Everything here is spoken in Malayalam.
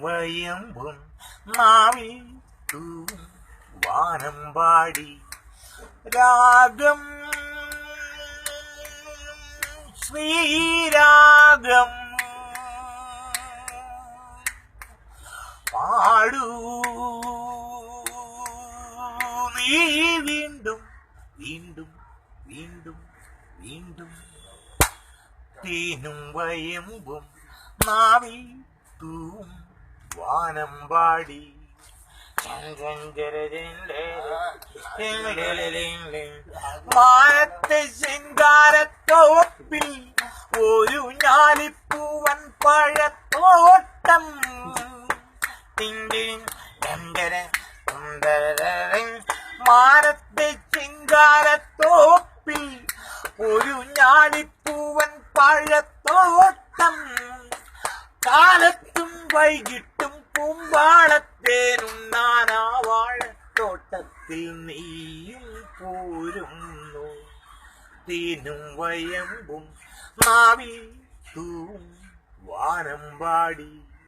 വയമ്പും നാവി വാനമ്പാടി രാഗം ശ്രീരാഗം പാടൂ നീ വീണ്ടും വീണ്ടും വീണ്ടും വീണ്ടും തേനും വയമ്പും നാവി തൂവും വാനമ്പാടി മാനത്തെ ശൃംഗാരത്തോപ്പിൽ ഒരു ഞാലിപ്പൂവൻ പഴത്തോട്ടം മാനത്തെ ശൃംഗാരത്തോപ്പിൽ ഒരു ഞാലിപ്പൂവൻ പഴത്തോട്ടം കാലത്തും വൈകിട്ടും പൂമ്പാളത്തേനും നാനാവാഴത്തോട്ടത്തിൽ നീയും പോരുന്നു തേനും വയമ്പും നാവി തൂവും വാനമ്പാടി